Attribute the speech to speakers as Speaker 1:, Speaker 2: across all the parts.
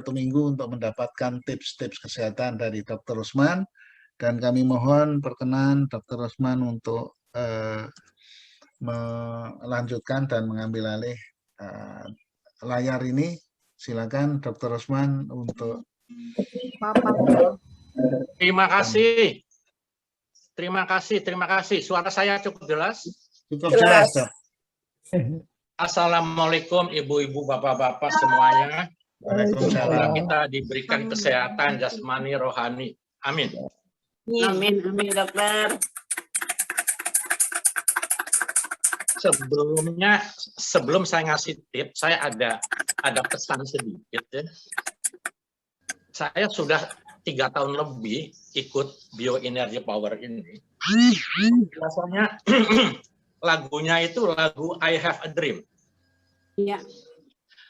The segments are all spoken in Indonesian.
Speaker 1: minggu untuk mendapatkan tips-tips kesehatan dari Dr. Rusman, dan kami mohon perkenan Dr. Rusman untuk melanjutkan dan mengambil alih layar ini. Silakan Dr. Rusman untuk.
Speaker 2: Terima kasih. Terima kasih. Suara saya cukup jelas?
Speaker 1: Cukup jelas, Dok.
Speaker 2: Assalamualaikum ibu-ibu, bapak-bapak semuanya.
Speaker 1: Waalaikumsalam.
Speaker 2: Kita diberikan kesehatan jasmani rohani. Amin.
Speaker 3: Amin, dokter.
Speaker 2: Sebelum saya ngasih tips, saya ada pesan sedikit ya. Saya sudah 3 tahun lebih ikut Bioenergy Power ini. Biasanya lagunya itu lagu I Have a Dream.
Speaker 3: Iya.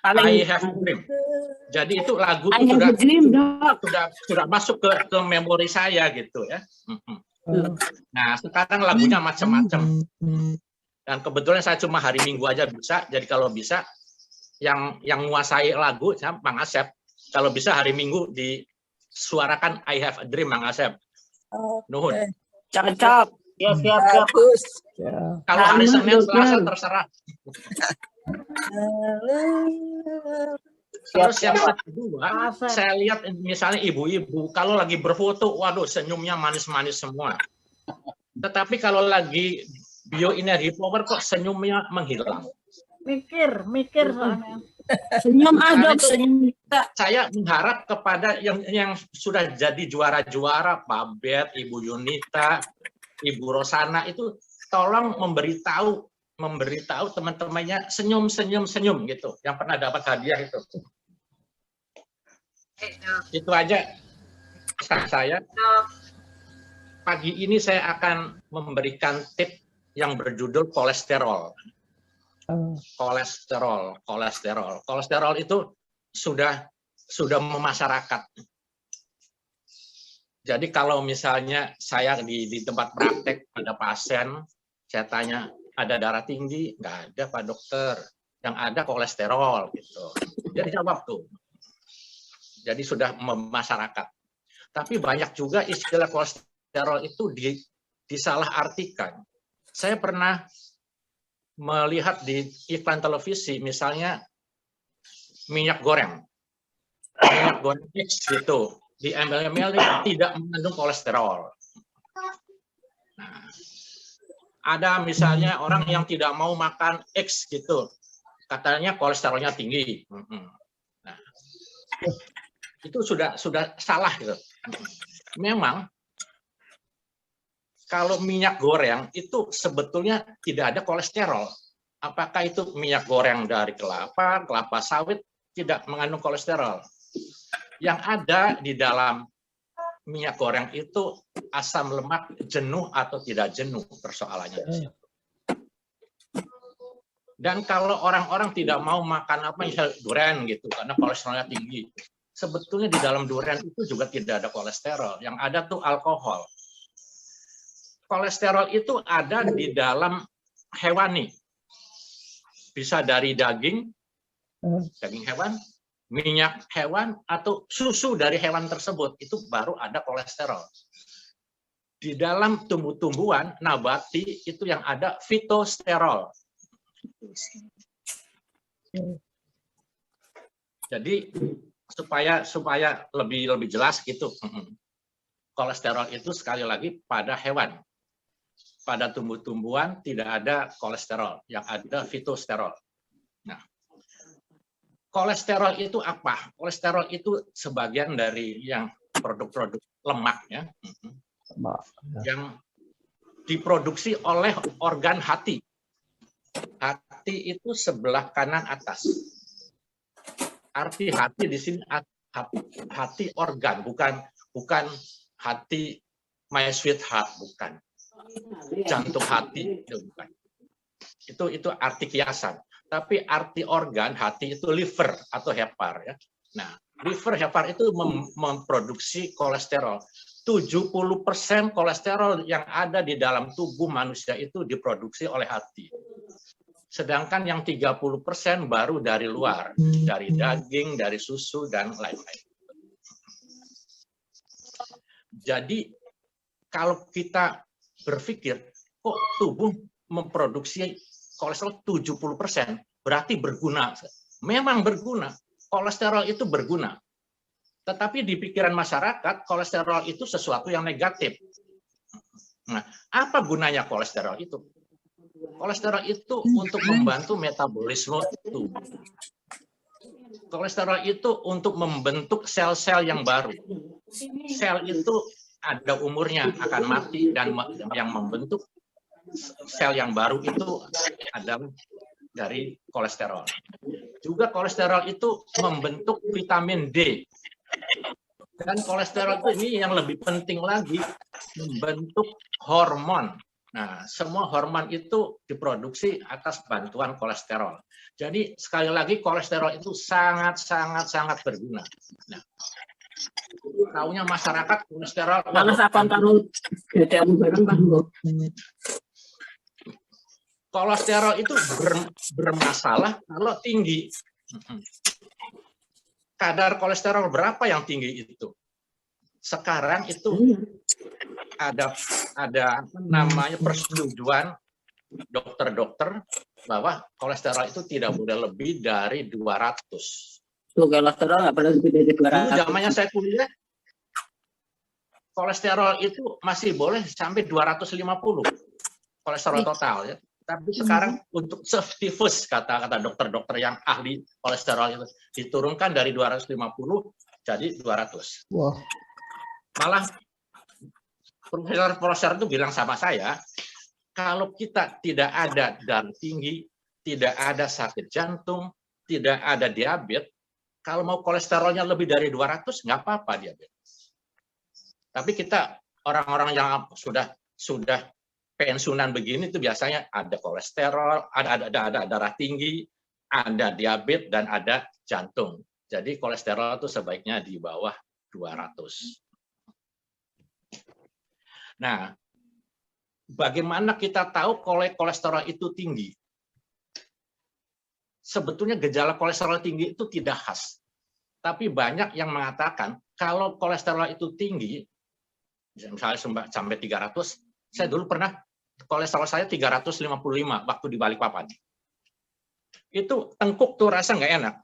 Speaker 2: I Have a Dream. Jadi itu lagu itu sudah masuk ke memori saya gitu ya. Nah, sekarang lagunya macam-macam. Dan kebetulan saya cuma hari Minggu aja bisa. Jadi kalau bisa yang menguasai lagu, Mang Asep, kalau bisa hari Minggu disuarakan I Have a Dream, Mang Asep. Nuhun.
Speaker 3: Cakep.
Speaker 4: Ya, siap.
Speaker 2: Kalau hari Senin, Selasa terserah. Terus yang kedua, saya lihat misalnya ibu-ibu kalau lagi berfoto, waduh senyumnya manis-manis semua. Tetapi kalau lagi Bioenergy Power kok senyumnya menghilang.
Speaker 4: Mikir soalnya.
Speaker 3: Senyum dok, senyum.
Speaker 2: Saya mengharap kepada yang sudah jadi juara-juara, Pak Bet, Ibu Yunita, Ibu Rosana itu tolong memberitahu teman-temannya senyum gitu, yang pernah dapat hadiah itu. Itu aja pesan saya. Pagi ini saya akan memberikan tips yang berjudul kolesterol. Kolesterol itu sudah memasyarakat. Jadi kalau misalnya saya di tempat praktek ada pasien, saya tanya ada darah tinggi, nggak ada Pak Dokter, yang ada kolesterol gitu. Jadi jawab tuh. Jadi sudah memasyarakat. Tapi banyak juga istilah kolesterol itu disalahartikan. Saya pernah melihat di iklan televisi, misalnya minyak goreng X gitu, di ml tidak mengandung kolesterol. Nah, ada misalnya orang yang tidak mau makan X gitu, katanya kolesterolnya tinggi. Nah, itu sudah salah gitu. Memang kalau minyak goreng itu sebetulnya tidak ada kolesterol. Apakah itu minyak goreng dari kelapa sawit, tidak mengandung kolesterol. Yang ada di dalam minyak goreng itu asam lemak jenuh atau tidak jenuh, persoalannya di situ. Dan kalau orang-orang tidak mau makan misalnya durian gitu karena kolesterolnya tinggi, sebetulnya di dalam durian itu juga tidak ada kolesterol. Yang ada tuh alkohol. Kolesterol itu ada di dalam hewani. Bisa dari daging hewan, minyak hewan, atau susu dari hewan tersebut. Itu baru ada kolesterol. Di dalam tumbuh-tumbuhan nabati itu yang ada fitosterol. Jadi supaya lebih jelas gitu. Kolesterol itu sekali lagi pada hewan. Pada tumbuh-tumbuhan tidak ada kolesterol, yang ada fitosterol. Nah, kolesterol itu apa? Kolesterol itu sebagian dari yang produk-produk lemak ya, yang diproduksi oleh organ hati. Hati itu sebelah kanan atas. Arti hati di sini hati organ, bukan hati my sweetheart, bukan. Jantung hati itu bukan. Itu arti kiasan. Tapi arti organ hati itu liver atau hepar ya. Nah, liver hepar itu memproduksi kolesterol. 70% kolesterol yang ada di dalam tubuh manusia itu diproduksi oleh hati. Sedangkan yang 30% baru dari luar, dari daging, dari susu, dan lain-lain. Jadi, kalau kita berpikir, kok tubuh memproduksi kolesterol 70%, berarti berguna. Memang berguna. Kolesterol itu berguna. Tetapi di pikiran masyarakat, kolesterol itu sesuatu yang negatif. Nah, apa gunanya kolesterol itu? Kolesterol itu untuk membantu metabolisme tubuh. Kolesterol itu untuk membentuk sel-sel yang baru. Sel itu ada umurnya, akan mati, dan yang membentuk sel yang baru itu adalah dari kolesterol. Juga kolesterol itu membentuk vitamin D. Dan kolesterol ini yang lebih penting lagi, membentuk hormon. Nah, semua hormon itu diproduksi atas bantuan kolesterol. Jadi, sekali lagi, kolesterol itu sangat berguna. Nah, taunya masyarakat kolesterol... Kolesterol itu bermasalah kalau tinggi. Kadar kolesterol berapa yang tinggi itu? Sekarang itu ada apa namanya persetujuan dokter-dokter bahwa kolesterol itu tidak boleh lebih dari 200.
Speaker 3: Kolesterol nggak boleh lebih dari 200.
Speaker 2: Dulu zamannya saya kuliah, kolesterol itu masih boleh sampai 250 kolesterol total ya. Tapi sekarang untuk safety first, kata dokter-dokter yang ahli kolesterol itu diturunkan dari 250 jadi 200.
Speaker 1: Wah.
Speaker 2: Malah profesor itu bilang sama saya, kalau kita tidak ada darah tinggi, tidak ada sakit jantung, tidak ada diabetes, kalau mau kolesterolnya lebih dari 200 nggak apa-apa diabetes. Tapi kita orang-orang yang sudah pensiunan begini itu biasanya ada kolesterol, ada darah tinggi, ada diabetes, dan ada jantung. Jadi kolesterol itu sebaiknya di bawah 200. Nah, bagaimana kita tahu kalau kolesterol itu tinggi? Sebetulnya gejala kolesterol tinggi itu tidak khas. Tapi banyak yang mengatakan kalau kolesterol itu tinggi, misalnya sampai 300, saya dulu pernah kolesterol saya 355 waktu di Balikpapan. Itu tengkuk tuh rasa nggak enak.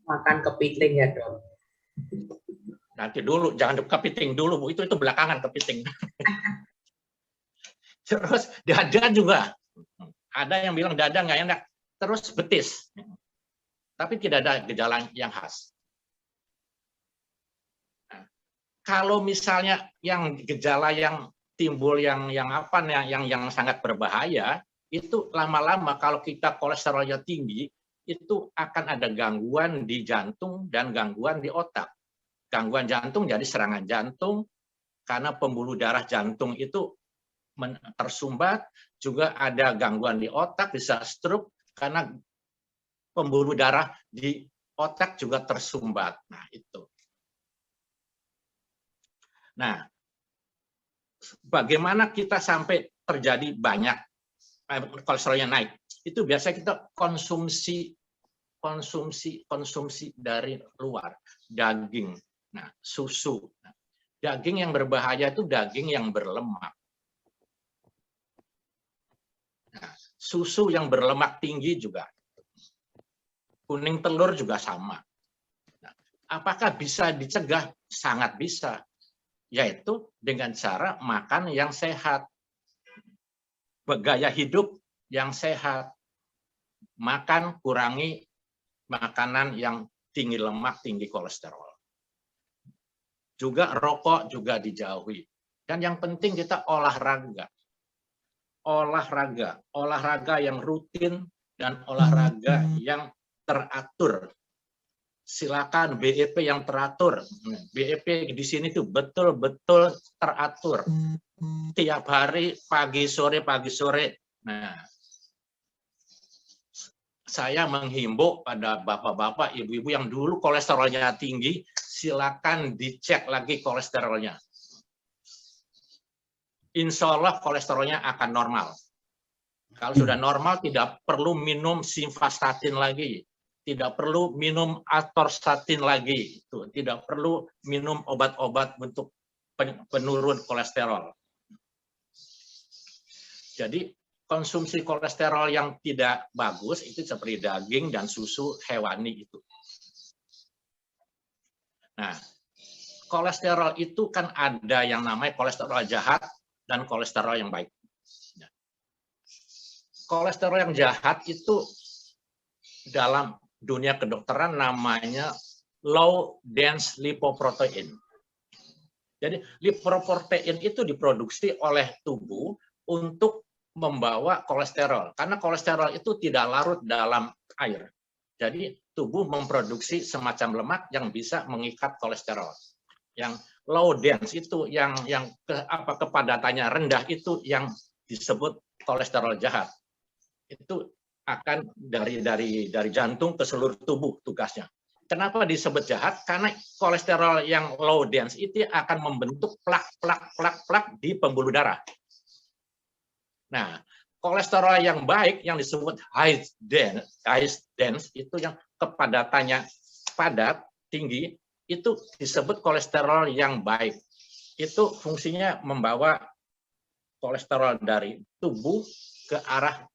Speaker 5: Makan kepiting ya, Dok.
Speaker 2: Nanti dulu, jangan kepiting dulu, Bu. Itu belakangan kepiting. Terus dada juga. Ada yang bilang dada nggak enak. Terus betis. Tapi tidak ada gejala yang khas. Nah, kalau misalnya yang gejala yang timbul yang sangat berbahaya, itu lama-lama kalau kita kolesterolnya tinggi, itu akan ada gangguan di jantung dan gangguan di otak. Gangguan jantung jadi serangan jantung, karena pembuluh darah jantung itu tersumbat, juga ada gangguan di otak, bisa stroke, karena pembuluh darah di otak juga tersumbat. Nah, itu. Nah, bagaimana kita sampai terjadi banyak kolesterolnya naik? Itu biasanya kita konsumsi dari luar, daging, nah, susu. Nah, daging yang berbahaya itu daging yang berlemak. Nah, susu yang berlemak tinggi juga. Kuning telur juga sama. Nah, apakah bisa dicegah? Sangat bisa. Yaitu dengan cara makan yang sehat, gaya hidup yang sehat, makan kurangi makanan yang tinggi lemak, tinggi kolesterol. Juga rokok juga dijauhi. Dan yang penting kita olahraga. Olahraga yang rutin dan olahraga yang teratur. Silakan BEP yang teratur. BEP di sini tuh betul-betul teratur. Tiap hari pagi sore. Nah, saya menghimbau pada bapak-bapak, ibu-ibu yang dulu kolesterolnya tinggi, silakan dicek lagi kolesterolnya. Insya Allah kolesterolnya akan normal. Kalau sudah normal tidak perlu minum simvastatin lagi, tidak perlu minum atorstatin lagi, itu tidak perlu minum obat-obat untuk penurun kolesterol. Jadi konsumsi kolesterol yang tidak bagus itu seperti daging dan susu hewani itu. Nah, kolesterol itu kan ada yang namanya kolesterol jahat dan kolesterol yang baik. Kolesterol yang jahat itu dalam dunia kedokteran namanya low dense lipoprotein. Jadi lipoprotein itu diproduksi oleh tubuh untuk membawa kolesterol. Karena kolesterol itu tidak larut dalam air. Jadi tubuh memproduksi semacam lemak yang bisa mengikat kolesterol. Yang low dense itu yang kepadatannya rendah itu yang disebut kolesterol jahat. Itu akan dari jantung ke seluruh tubuh tugasnya. Kenapa disebut jahat? Karena kolesterol yang low dense itu akan membentuk plak di pembuluh darah. Nah, kolesterol yang baik yang disebut high dense itu yang kepadatannya padat, tinggi, itu disebut kolesterol yang baik. Itu fungsinya membawa kolesterol dari tubuh ke arah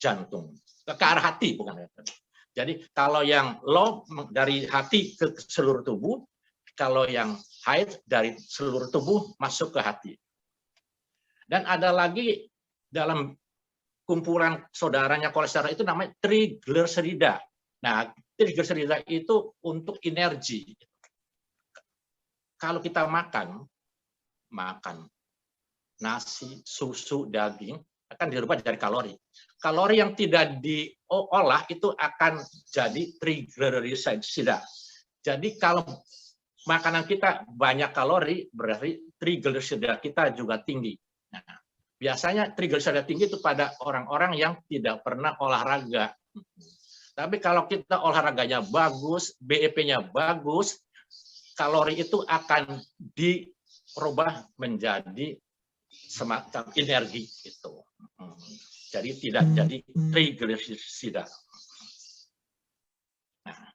Speaker 2: jantung, ke arah hati bukan. Jadi kalau yang low dari hati ke seluruh tubuh, kalau yang high dari seluruh tubuh masuk ke hati. Dan ada lagi dalam kumpulan saudaranya kolesterol itu namanya trigliserida. Nah, trigliserida itu untuk energi. Kalau kita makan nasi, susu, daging, akan dirubah dari kalori. Kalori yang tidak diolah itu akan jadi trigliserida. Jadi kalau makanan kita banyak kalori, berarti trigliserida kita juga tinggi. Nah, biasanya trigliserida tinggi itu pada orang-orang yang tidak pernah olahraga. Tapi kalau kita olahraganya bagus, BEP-nya bagus, kalori itu akan dirubah menjadi semacam energi itu. Jadi tidak jadi trigliserida. Nah,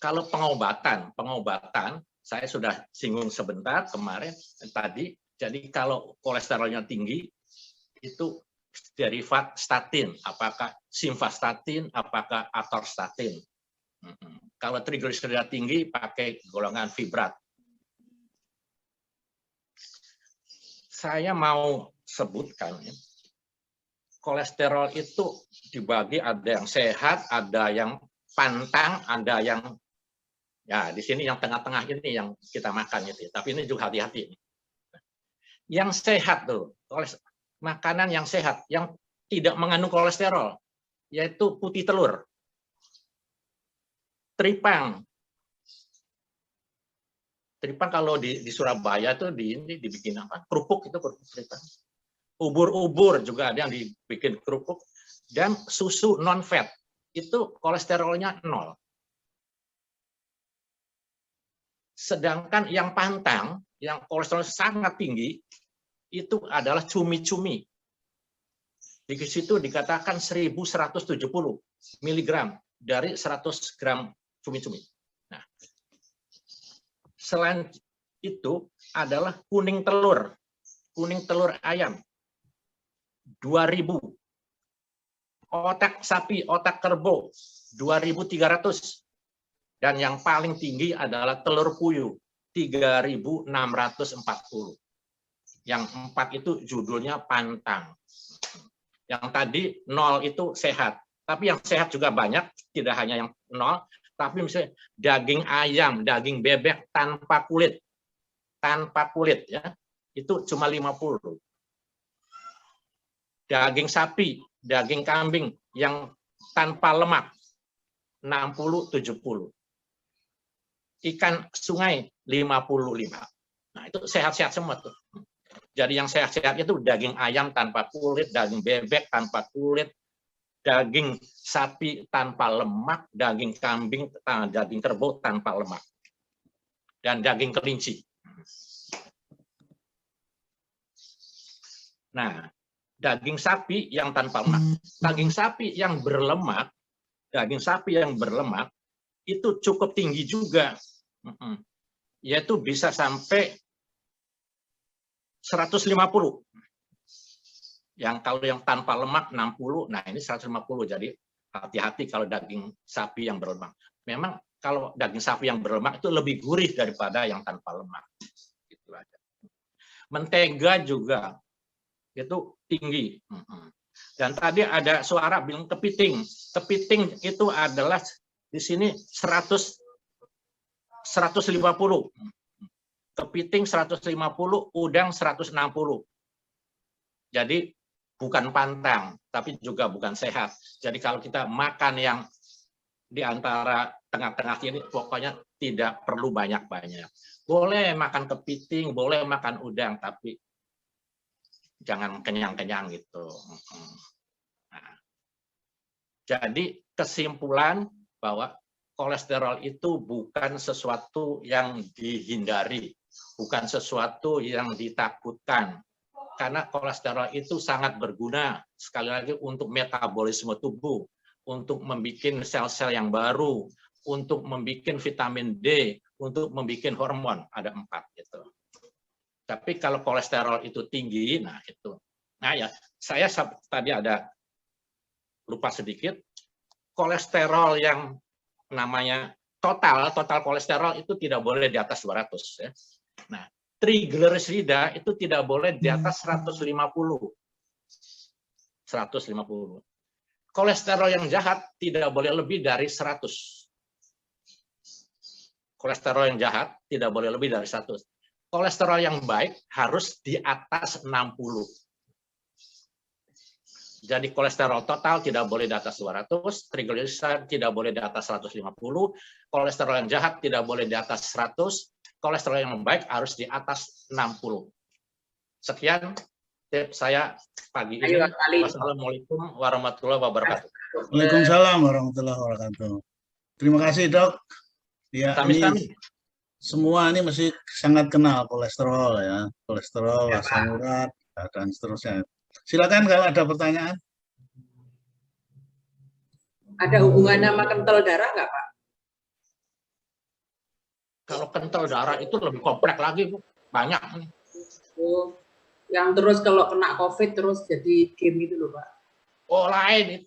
Speaker 2: kalau pengobatan saya sudah singgung sebentar kemarin tadi. Jadi kalau kolesterolnya tinggi itu derivat statin, apakah simvastatin, apakah atorstatin. Kalau trigliserida tinggi pakai golongan fibrat. Saya mau sebutkan kolesterol itu dibagi, ada yang sehat, ada yang pantang, ada yang ya di sini yang tengah-tengah ini yang kita makan itu. Tapi ini juga hati-hati. Yang sehat tuh, makanan yang sehat, yang tidak mengandung kolesterol, yaitu putih telur, tripang. Tripang kalau di Surabaya tuh dibikin apa? Kerupuk itu kerupuk tripang. Ubur-ubur juga ada yang dibikin kerupuk. Dan susu non-fat itu kolesterolnya 0. Sedangkan yang pantang, yang kolesterol sangat tinggi, itu adalah cumi-cumi. Di situ dikatakan 1170 mg dari 100 gram cumi-cumi. Nah, selain itu adalah kuning telur ayam 2000, otak sapi, otak kerbau 2300, dan yang paling tinggi adalah telur puyuh 3640. Yang 4 itu judulnya pantang. Yang tadi 0 itu sehat. Tapi yang sehat juga banyak, tidak hanya yang 0, tapi misalnya daging ayam, daging bebek tanpa kulit ya, itu cuma 50. Daging sapi, daging kambing yang tanpa lemak 60-70. Ikan sungai 55. Nah, itu sehat-sehat semua tuh. Jadi yang sehat-sehat itu daging ayam tanpa kulit, daging bebek tanpa kulit, daging sapi tanpa lemak, daging kambing, daging kerbau tanpa lemak, dan daging kelinci. Nah, daging sapi yang tanpa lemak. Daging sapi yang berlemak, itu cukup tinggi juga. Yaitu bisa sampai 150. Kalau yang tanpa lemak 60, nah ini 150. Jadi hati-hati kalau daging sapi yang berlemak. Memang kalau daging sapi yang berlemak itu lebih gurih daripada yang tanpa lemak. Gitu aja. Mentega juga itu tinggi. Dan tadi ada suara bilang kepiting. Kepiting itu adalah di sini 150. Kepiting 150, udang 160. Jadi bukan pantang, tapi juga bukan sehat. Jadi kalau kita makan yang di antara tengah-tengah ini, pokoknya tidak perlu banyak-banyak. Boleh makan kepiting, boleh makan udang, tapi jangan kenyang-kenyang gitu. Nah, jadi kesimpulan bahwa kolesterol itu bukan sesuatu yang dihindari, bukan sesuatu yang ditakutkan. Karena kolesterol itu sangat berguna, sekali lagi, untuk metabolisme tubuh, untuk membuat sel-sel yang baru, untuk membuat vitamin D, untuk membuat hormon, ada 4 gitu. Tapi kalau kolesterol itu tinggi, nah itu. Nah ya, saya tadi ada lupa sedikit, kolesterol yang namanya total kolesterol itu tidak boleh di atas 200 ya. Nah, triglycerida itu tidak boleh di atas 150. Kolesterol yang jahat tidak boleh lebih dari 100. Kolesterol yang jahat tidak boleh lebih dari 100. Kolesterol yang baik harus di atas 60. Jadi kolesterol total tidak boleh di atas 200, triglycerida tidak boleh di atas 150, kolesterol yang jahat tidak boleh di atas 100, kolesterol yang baik harus di atas 60. Sekian tips saya pagi ini. Wassalamualaikum warahmatullahi wabarakatuh.
Speaker 1: Waalaikumsalam warahmatullahi wabarakatuh. Terima kasih, Dok. Ya, ini semua ini masih sangat kenal kolesterol ya, kolesterol, asam urat, dan seterusnya. Silakan kalau ada pertanyaan.
Speaker 5: Ada hubungannya sama kental darah nggak, Pak?
Speaker 2: Kalau kental darah itu lebih kompleks lagi, Bu. Banyak.
Speaker 5: Oh, yang terus kalau kena COVID terus jadi game itu loh, Pak.
Speaker 2: Oh, lain.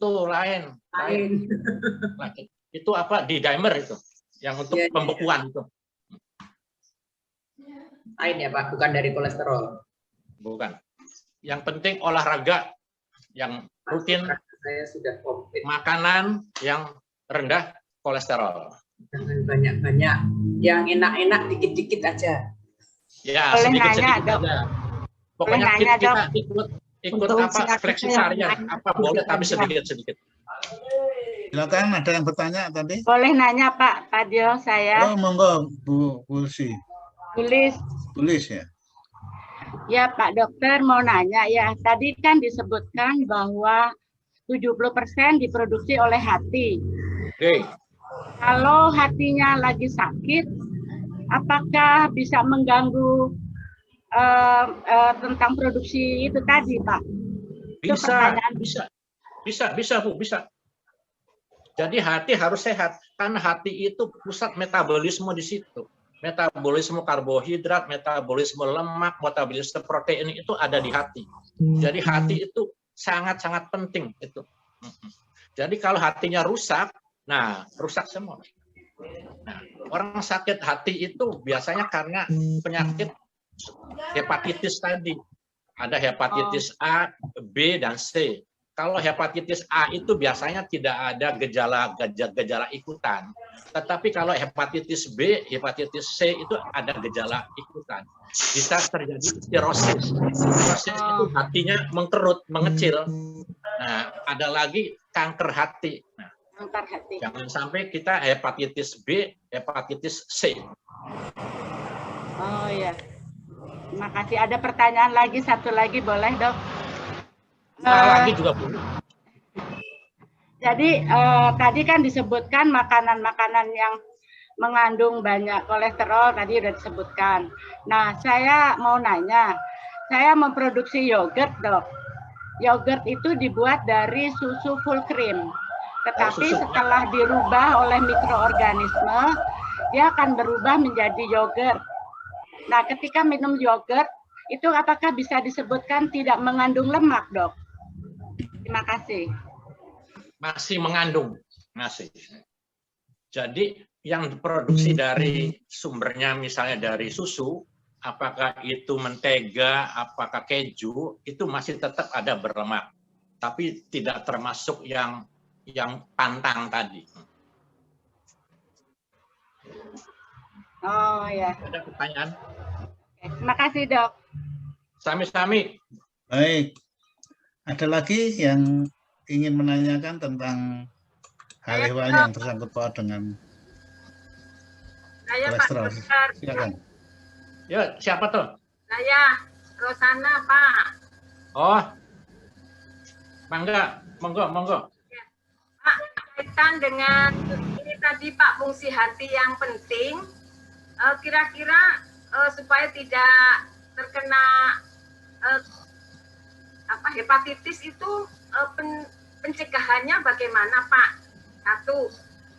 Speaker 2: Itu apa? D-dimer itu. Yang untuk pembekuan itu.
Speaker 5: Lain ya, Pak, bukan dari kolesterol.
Speaker 2: Bukan. Yang penting olahraga yang rutin,
Speaker 5: saya sudah komplit.
Speaker 2: makanan yang rendah kolesterol.
Speaker 5: Jangan banyak-banyak, yang enak-enak dikit-dikit aja.
Speaker 2: Ya, sedikit-sedikit aja. Pokoknya kita ikut apa fleksitarian, apa boleh tapi sedikit-sedikit.
Speaker 1: Silakan, ada yang bertanya tadi?
Speaker 4: Boleh nanya Pak Padio saya?
Speaker 1: Oh, monggo Bu Pulsi. Tulis ya.
Speaker 4: Ya Pak Dokter mau nanya ya, tadi kan disebutkan bahwa 70% diproduksi oleh hati.
Speaker 2: Oke.
Speaker 4: Kalau hatinya lagi sakit, apakah bisa mengganggu tentang produksi itu tadi, Pak?
Speaker 2: Bisa, Bu, bisa. Jadi hati harus sehat, karena hati itu pusat metabolisme di situ. Metabolisme karbohidrat, metabolisme lemak, metabolisme protein itu ada di hati. Jadi hati itu sangat-sangat penting itu. Jadi kalau hatinya rusak, nah rusak semua. Nah, orang sakit hati itu biasanya karena penyakit hepatitis tadi. Ada hepatitis A, B, dan C. Kalau hepatitis A itu biasanya tidak ada gejala ikutan. Tetapi kalau hepatitis B, hepatitis C itu ada gejala ikutan. Bisa terjadi sirosis. Sirosis itu hatinya mengkerut, mengecil. Nah, ada lagi kanker hati. Nah, jangan sampai kita hepatitis B, hepatitis C.
Speaker 4: Oh ya. Terima kasih. Ada pertanyaan lagi, satu lagi boleh, Dok?
Speaker 2: Lagi juga boleh.
Speaker 4: Jadi tadi kan disebutkan makanan-makanan yang mengandung banyak kolesterol tadi sudah disebutkan. Nah, saya mau nanya, saya memproduksi yogurt, Dok. yogurt itu dibuat dari susu full cream. Tetapi setelah dirubah oleh mikroorganisme, dia akan berubah menjadi yogurt. Nah, ketika minum yogurt, itu apakah bisa disebutkan tidak mengandung lemak, Dok? Terima kasih.
Speaker 2: Masih mengandung, masih. Jadi yang diproduksi dari sumbernya misalnya dari susu, apakah itu mentega, apakah keju, itu masih tetap ada berlemak, tapi tidak termasuk yang pantang tadi.
Speaker 4: Oh ya.
Speaker 2: Ada pertanyaan?
Speaker 4: Terima kasih, Dok.
Speaker 2: Sami-sami.
Speaker 1: Baik. Ada lagi yang ingin menanyakan tentang hal hewan yang tersangkut paut dengan kolesterol? Silakan.
Speaker 2: Yuk, siapa tuh?
Speaker 6: Saya Rosana, Pak.
Speaker 2: Oh, monggo.
Speaker 6: Pak, kaitan dengan ini tadi Pak, fungsi hati yang penting, kira-kira supaya tidak terkena hepatitis itu pencegahannya bagaimana, Pak? Satu.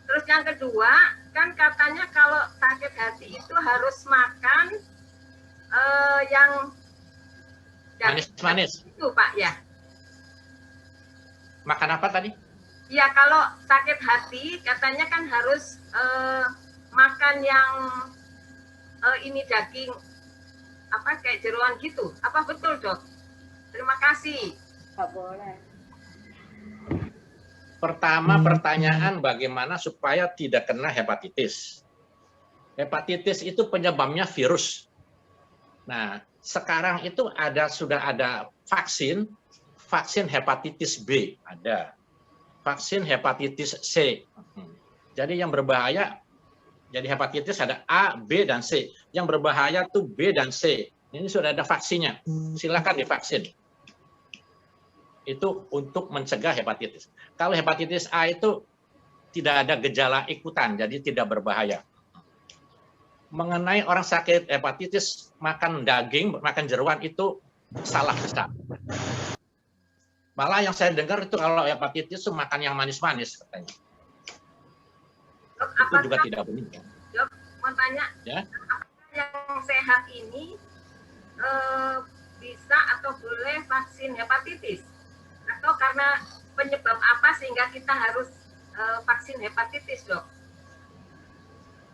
Speaker 6: Terus yang kedua, kan katanya kalau sakit hati itu harus makan yang
Speaker 2: manis-manis.
Speaker 6: Itu, Pak, ya.
Speaker 2: Makan apa tadi?
Speaker 6: Ya, kalau sakit hati katanya kan harus makan yang ini daging kayak jeroan gitu. Apa betul, Dok? Terima kasih.
Speaker 4: Nggak boleh.
Speaker 2: Pertama pertanyaan bagaimana supaya tidak kena hepatitis. Hepatitis itu penyebabnya virus. Nah, sekarang itu sudah ada vaksin hepatitis B ada, vaksin hepatitis C. Jadi yang berbahaya, jadi hepatitis ada A, B, dan C. Yang berbahaya tuh B dan C. Ini sudah ada vaksinnya. Silakan divaksin. Itu untuk mencegah hepatitis. Kalau hepatitis A itu tidak ada gejala ikutan, jadi tidak berbahaya. Mengenai orang sakit hepatitis, makan daging, makan jeruan itu salah besar. Malah yang saya dengar itu kalau hepatitis itu makan yang manis-manis katanya. Itu juga tidak benar.
Speaker 6: Dok, mau tanya,
Speaker 2: ya?
Speaker 6: Apakah yang sehat ini bisa atau boleh vaksin hepatitis? Atau karena penyebab apa sehingga kita harus vaksin hepatitis, Dok?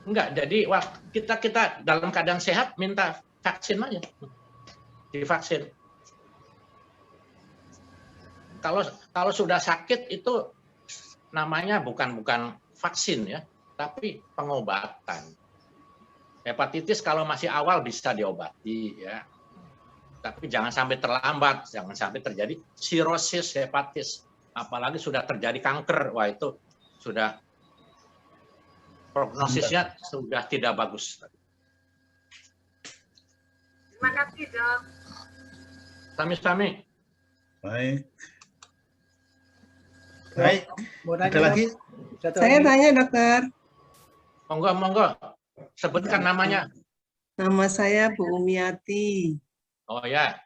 Speaker 2: Enggak, jadi kita dalam keadaan sehat minta vaksin aja. Divaksin. Kalau sudah sakit itu namanya bukan vaksin ya, tapi pengobatan. Hepatitis kalau masih awal bisa diobati ya. Tapi jangan sampai terlambat, jangan sampai terjadi sirosis hepatis. Apalagi sudah terjadi kanker, wah itu sudah prognosisnya sudah tidak bagus.
Speaker 6: Terima kasih, Dok.
Speaker 2: Sami-sami.
Speaker 1: Baik. Ada lagi?
Speaker 7: Saya tanya, Dokter.
Speaker 2: Monggo. Sebutkan namanya.
Speaker 7: Nama saya Bu Umiati.
Speaker 2: Oh ya.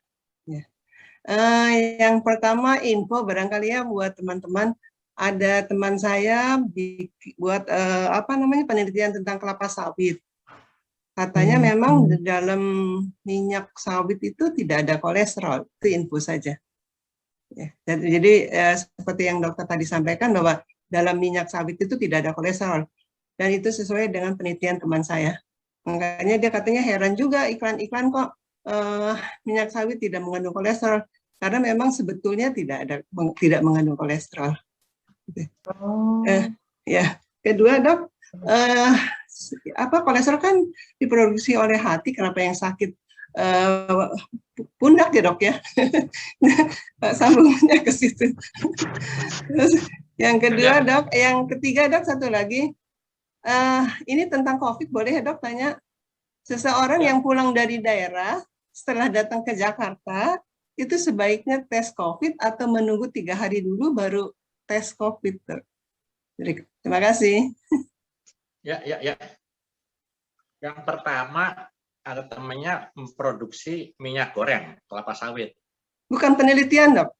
Speaker 7: Yang pertama info barangkali ya buat teman-teman, ada teman saya buat penelitian tentang kelapa sawit. Katanya memang di dalam minyak sawit itu tidak ada kolesterol. Itu info saja. Ya, jadi seperti yang dokter tadi sampaikan bahwa dalam minyak sawit itu tidak ada kolesterol. Dan itu sesuai dengan penelitian teman saya. Makanya dia katanya heran juga iklan-iklan kok minyak sawit tidak mengandung kolesterol, karena memang sebetulnya tidak mengandung kolesterol. Ya, kedua, Dok, kolesterol kan diproduksi oleh hati. Kenapa yang sakit pundak ya, Dok ya? Sambungnya ke situ. Terus yang kedua, Dok, yang ketiga, Dok, satu lagi, ini tentang COVID, boleh ya, Dok, tanya? Seseorang yang pulang dari daerah setelah datang ke Jakarta, itu sebaiknya tes COVID atau menunggu 3 hari dulu baru tes COVID. Jadi, terima kasih.
Speaker 2: Ya. Yang pertama, ada temannya memproduksi minyak goreng, kelapa sawit.
Speaker 7: Bukan penelitian, Dok.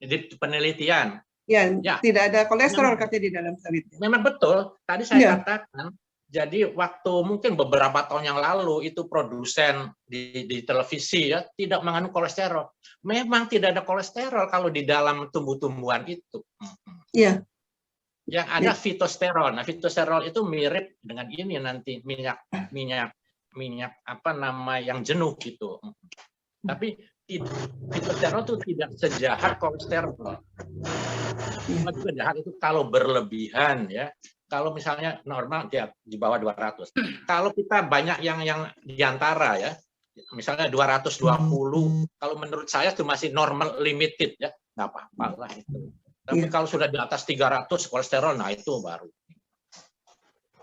Speaker 2: di penelitian.
Speaker 7: Ya,
Speaker 2: Ya.
Speaker 7: tidak ada kolesterol katanya di dalam sawit.
Speaker 2: Ya.
Speaker 7: Tidak ada kolesterol katanya di dalam sawit.
Speaker 2: Memang betul. Tadi saya katakan. Jadi waktu mungkin beberapa tahun yang lalu itu produsen di televisi ya tidak mengandung kolesterol. Memang tidak ada kolesterol kalau di dalam tumbuh-tumbuhan itu.
Speaker 7: Iya.
Speaker 2: Yang ada fitosterol. Nah, fitosterol itu mirip dengan ini nanti minyak apa nama yang jenuh gitu. Tapi fitosterol itu tidak sejahat kolesterol. Juga jahat itu kalau berlebihan ya. Kalau misalnya normal dia di bawah 200. Kalau kita banyak yang di antara ya, misalnya 220, kalau menurut saya itu masih normal limited ya, nggak apa-apa lah itu. Tapi kalau sudah di atas 300 kolesterol, nah itu baru.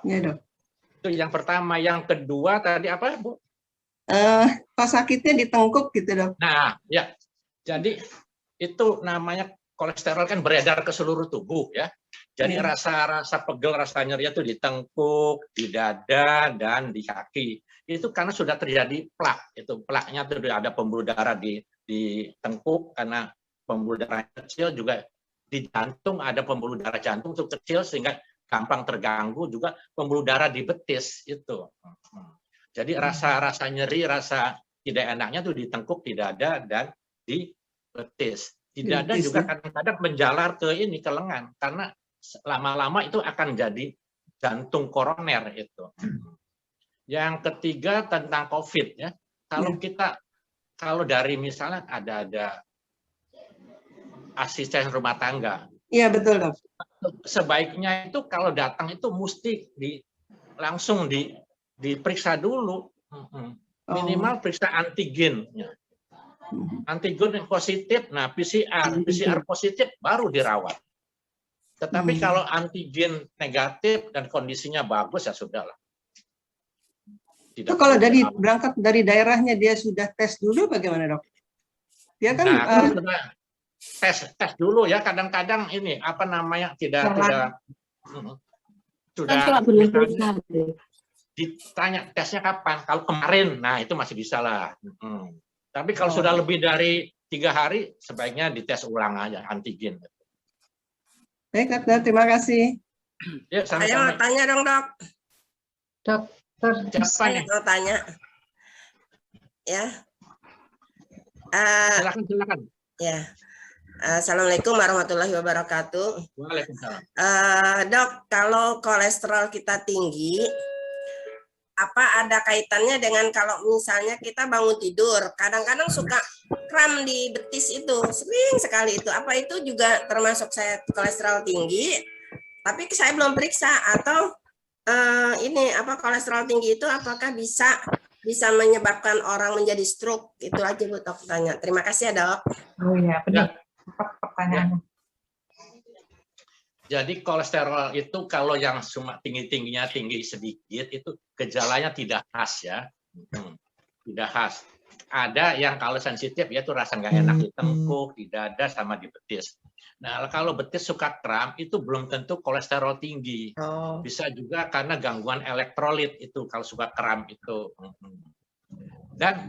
Speaker 7: Iya dok.
Speaker 2: Itu yang pertama. Yang kedua tadi apa Bu?
Speaker 7: Kalau sakitnya di tengkuk gitu dok.
Speaker 2: Nah ya, jadi itu namanya kolesterol kan beredar ke seluruh tubuh ya. Jadi rasa pegel, rasa nyeri itu di tengkuk, di dada, dan di kaki. Itu karena sudah terjadi plak. Itu plaknya itu ada pembuluh darah di tengkuk karena pembuluh darah kecil, juga di jantung ada pembuluh darah jantung itu kecil sehingga gampang terganggu, juga pembuluh darah di betis itu. Jadi rasa nyeri, rasa tidak enaknya itu di tengkuk, di dada, dan di betis. Di dada juga kadang-kadang menjalar ke lengan karena lama-lama itu akan jadi jantung koroner itu. Yang ketiga tentang COVID ya. Kalau dari misalnya ada asisten rumah tangga.
Speaker 7: Iya betul dok.
Speaker 2: Sebaiknya itu kalau datang itu mesti langsung diperiksa dulu. Minimal periksa antigen. Antigen yang positif, nah PCR positif baru dirawat. Tetapi kalau antigen negatif dan kondisinya bagus ya sudahlah.
Speaker 7: Itu kalau berangkat dari daerahnya dia sudah tes dulu bagaimana dok? Dia kan
Speaker 2: tes dulu ya, kadang-kadang ini apa namanya tidak sudah ditanya tesnya kapan. Kalau kemarin, nah itu masih bisa lah. Tapi kalau sudah lebih dari 3 hari sebaiknya dites ulang aja antigen.
Speaker 7: Baik, dokter, terima kasih.
Speaker 2: Ya, sama-sama.
Speaker 8: Ayo tanya dong, dok.
Speaker 6: Dokter,
Speaker 8: saya mau tanya. Ya.
Speaker 2: Silakan.
Speaker 8: Ya. Assalamualaikum warahmatullahi wabarakatuh.
Speaker 2: Waalaikumsalam.
Speaker 8: Dok, kalau kolesterol kita tinggi, apa ada kaitannya dengan kalau misalnya kita bangun tidur, kadang-kadang suka kram di betis itu, sering sekali itu. Apa itu juga termasuk saya kolesterol tinggi? Tapi saya belum periksa, atau ini apa kolesterol tinggi itu apakah bisa menyebabkan orang menjadi stroke? Itu aja Bu Dok tanya. Terima kasih ya Dok.
Speaker 6: Oh iya, benar. Pertanyaannya.
Speaker 2: Jadi kolesterol itu kalau yang cuma tinggi-tingginya tinggi sedikit itu gejalanya tidak khas ya. Tidak khas. Ada yang kalau sensitif ya itu rasa nggak enak di tengkuk, di dada, sama di betis. Nah kalau betis suka kram itu belum tentu kolesterol tinggi. Bisa juga karena gangguan elektrolit itu kalau suka kram itu. Dan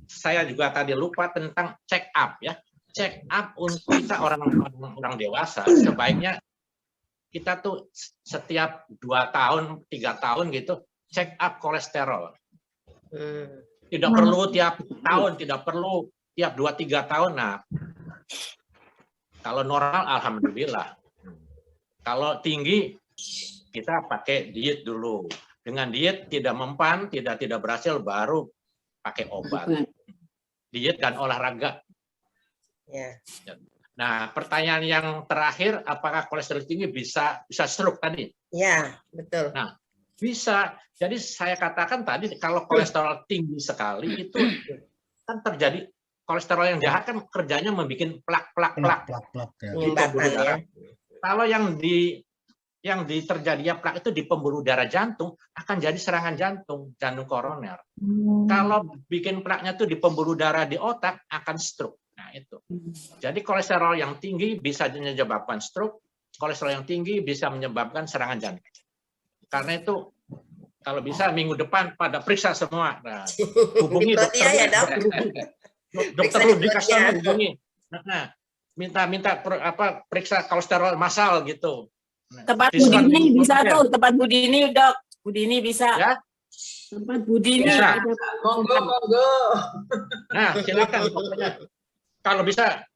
Speaker 2: saya juga tadi lupa tentang check up ya. Check up untuk kita orang dewasa sebaiknya kita tuh setiap 2 tahun, 3 tahun gitu, check up kolesterol. Tidak perlu tiap tahun, tidak perlu tiap 2-3 tahun. Nah, kalau normal, alhamdulillah. Kalau tinggi, kita pakai diet dulu. Dengan diet tidak mempan, tidak berhasil, baru pakai obat. Diet dan olahraga. Nah, pertanyaan yang terakhir, apakah kolesterol tinggi bisa stroke tadi?
Speaker 8: Ya, betul.
Speaker 2: Nah, bisa. Jadi saya katakan tadi, kalau kolesterol tinggi sekali itu kan terjadi kolesterol yang jahat kan kerjanya membuat plak.
Speaker 8: Ya.
Speaker 2: Kalau yang terjadinya plak itu di pembuluh darah jantung akan jadi serangan jantung koroner. Kalau bikin plaknya itu di pembuluh darah di otak akan stroke. Nah, itu. Jadi kolesterol yang tinggi bisa menyebabkan stroke, kolesterol yang tinggi bisa menyebabkan serangan jantung. Karena itu kalau bisa minggu depan pada periksa semua. Nah, hubungi dokter.
Speaker 8: Ya,
Speaker 2: dokter Ludwig Kastorno hubungi. Nah, periksa kolesterol massal gitu.
Speaker 3: Tempat Budini bisa tuh, tempat Budini Dok. Budini bisa.
Speaker 2: Ya?
Speaker 3: Tempat Budini.
Speaker 2: Bisa.
Speaker 5: Monggo.
Speaker 2: Nah, silakan pokoknya. Kalau bisa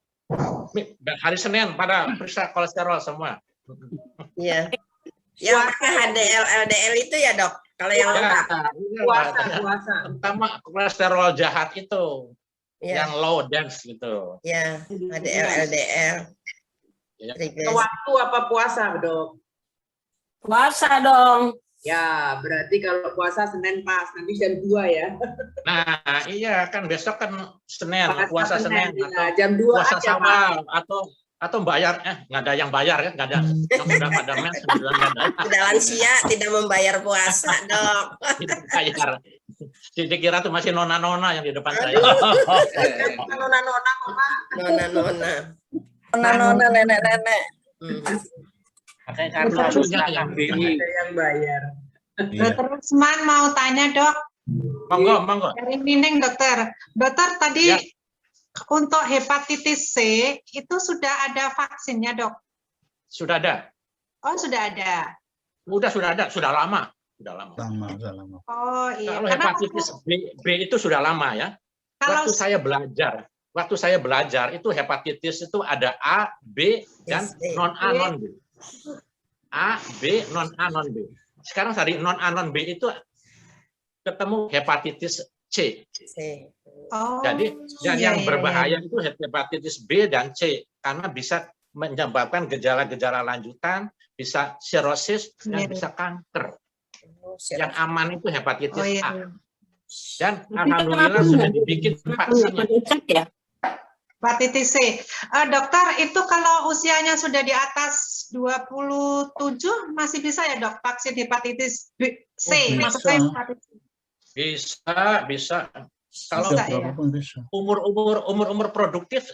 Speaker 2: hari Senin pada periksa kolesterol semua.
Speaker 8: Iya. Yang pakai HDL, LDL itu ya dok. Kalau yang lengkap.
Speaker 5: Puasa.
Speaker 2: Pertama kolesterol jahat itu,
Speaker 8: Ya.
Speaker 2: yang low dense gitu.
Speaker 8: Ya, HDL, LDL.
Speaker 2: Ya.
Speaker 5: Waktu apa puasa, Dok?
Speaker 3: Puasa dong.
Speaker 5: Ya, berarti kalau puasa Senin pas, nanti jam 2 ya.
Speaker 2: Nah, iya kan besok kan Senin, puasa Senin
Speaker 5: ya,
Speaker 2: atau
Speaker 5: jam 2
Speaker 2: puasa
Speaker 5: aja,
Speaker 2: Syawal atau bayar nggak ada yang bayar ya, nggak ada yang sudah pada mens
Speaker 8: Tidak lansia, tidak membayar puasa, dok.
Speaker 2: tidak bayar. Dikira tuh masih nona-nona yang di depan saya.
Speaker 5: Nona-nona, Mama.
Speaker 8: Nona, nenek-nenek.
Speaker 2: Maksudnya yang ini.
Speaker 5: Ada yang bayar.
Speaker 9: Dokter Usman mau tanya dok.
Speaker 2: Monggo.
Speaker 9: Dari Nining dokter. Dokter tadi
Speaker 2: Ya.
Speaker 9: untuk hepatitis C itu sudah ada vaksinnya dok?
Speaker 2: Sudah ada.
Speaker 9: Oh sudah ada.
Speaker 2: Sudah ada, sudah lama.
Speaker 1: Sudah lama.
Speaker 9: Oh iya.
Speaker 2: Kalau
Speaker 9: Karena
Speaker 2: hepatitis B itu sudah lama ya.
Speaker 9: Kalau
Speaker 2: Waktu saya belajar itu hepatitis itu ada A, B, dan non A, non B. A, B, non A, non B. Sekarang dari non A, non B itu ketemu hepatitis C.
Speaker 9: oh,
Speaker 2: Jadi
Speaker 9: iya,
Speaker 2: yang
Speaker 9: iya,
Speaker 2: berbahaya
Speaker 9: iya.
Speaker 2: itu hepatitis B dan C karena bisa menyebabkan gejala-gejala lanjutan, bisa sirosis dan
Speaker 9: Iya.
Speaker 2: bisa kanker. Yang aman itu hepatitis
Speaker 9: Oh iya.
Speaker 2: A. Dan alhamdulillah sudah dibikin vaksinnya.
Speaker 3: Ya.
Speaker 9: Hepatitis C. Dokter itu kalau usianya sudah di atas 27 masih bisa ya dok vaksin hepatitis C?
Speaker 1: Oh,
Speaker 9: Maksud
Speaker 1: bisa.
Speaker 9: saya hepatitis
Speaker 2: Bisa. Kalau
Speaker 9: Bisa, ya.
Speaker 1: Berapapun bisa.
Speaker 2: umur produktif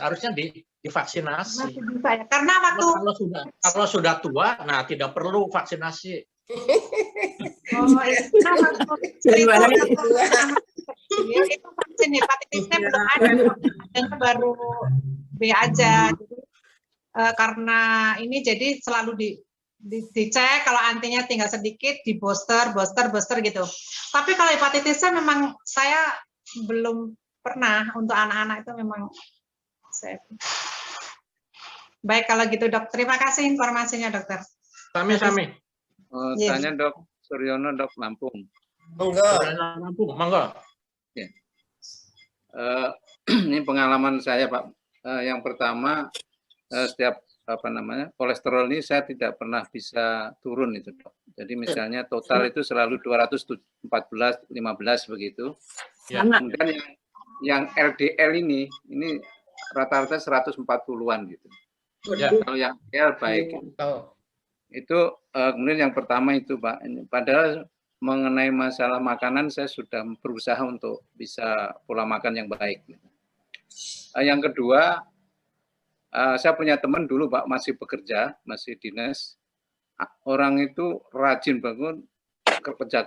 Speaker 2: harusnya divaksinasi.
Speaker 9: masih bisa ya. Karena waktu
Speaker 2: Kalau sudah tua, nah tidak perlu vaksinasi.
Speaker 9: itu vaksin hepatitis C belum ada, adanya baru B aja. Jadi, karena ini jadi selalu dicek kalau antinya tinggal sedikit, di booster gitu. Tapi kalau hepatitis C memang saya belum pernah untuk anak-anak itu memang saya. Baik kalau gitu dok, terima kasih informasinya dokter.
Speaker 2: Sami.
Speaker 9: Yes.
Speaker 10: Tanya dok Suryono, dok Lampung.
Speaker 2: Monggo.
Speaker 10: Ini pengalaman saya Pak. Yang pertama setiap kolesterol ini saya tidak pernah bisa turun itu dok. Jadi misalnya total itu selalu 214, 15 begitu.
Speaker 2: Ya.
Speaker 10: Kemudian yang LDL ini rata-rata 140-an gitu.
Speaker 2: Ya.
Speaker 10: Kalau yang LDL baik. Itu kemudian yang pertama itu Pak. Padahal mengenai masalah makanan saya sudah berusaha untuk bisa pola makan yang baik. Yang kedua, saya punya teman dulu Pak masih bekerja, masih dinas. Orang itu rajin bangun, bekerja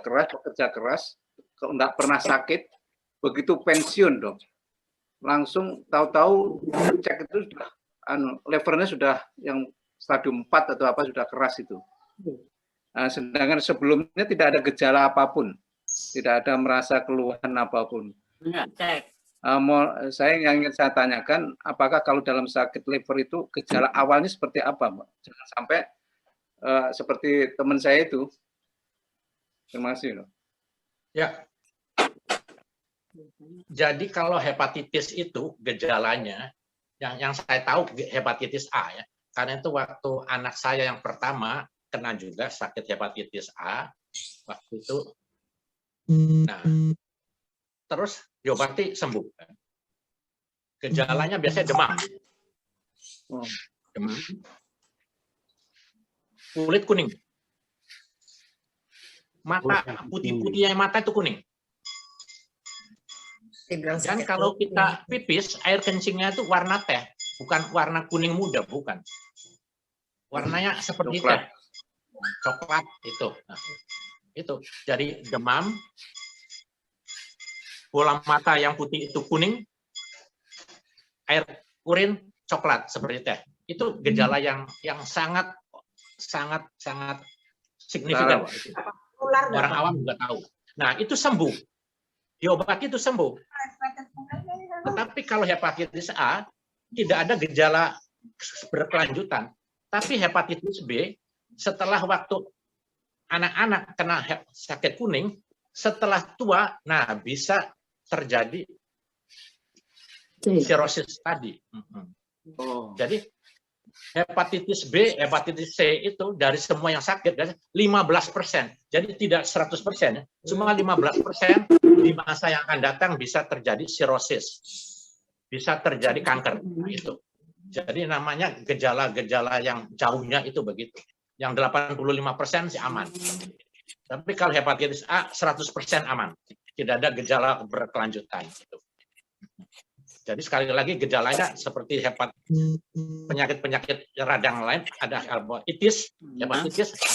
Speaker 10: keras, enggak pernah sakit. Begitu pensiun dong, langsung tahu-tahu cek itu sudah levelnya sudah yang stadium 4 atau apa sudah keras itu. Sedangkan sebelumnya tidak ada gejala apapun, tidak ada merasa keluhan apapun. Saya yang ingin saya tanyakan, apakah kalau dalam sakit liver itu gejala awalnya seperti apa, Mbak? Jangan sampai seperti teman saya itu. Terima kasih.
Speaker 2: Ya. Jadi kalau hepatitis itu gejalanya, yang saya tahu hepatitis A ya, karena itu waktu anak saya yang pertama kena juga sakit hepatitis A waktu itu. Nah, terus diobati sembuh. Gejalanya biasanya demam. Kulit kuning. Mata putih-putihnya mata itu kuning. Dan kalau kita pipis, air kencingnya itu warna teh, bukan warna kuning muda, bukan. Warnanya seperti teh, coklat itu. Nah, itu jadi demam, bola mata yang putih itu kuning, air urin coklat seperti teh. Itu gejala yang sangat signifikan. Orang awam juga tahu. Nah, itu sembuh. Diobati itu sembuh. Tetapi kalau hepatitis A tidak ada gejala berkelanjutan. Tapi hepatitis B setelah waktu anak-anak kena sakit kuning, setelah tua, nah bisa terjadi sirosis tadi. Jadi hepatitis B, hepatitis C itu dari semua yang sakit 15%. Jadi tidak 100%, cuma 15% di masa yang akan datang bisa terjadi sirosis, bisa terjadi kanker. Nah, itu. Jadi namanya gejala-gejala yang jauhnya itu begitu. Yang 85% sih aman. Tapi kalau hepatitis A 100% aman, tidak ada gejala berkelanjutan. Jadi sekali lagi gejalanya seperti penyakit-penyakit radang lain, ada hepatitis,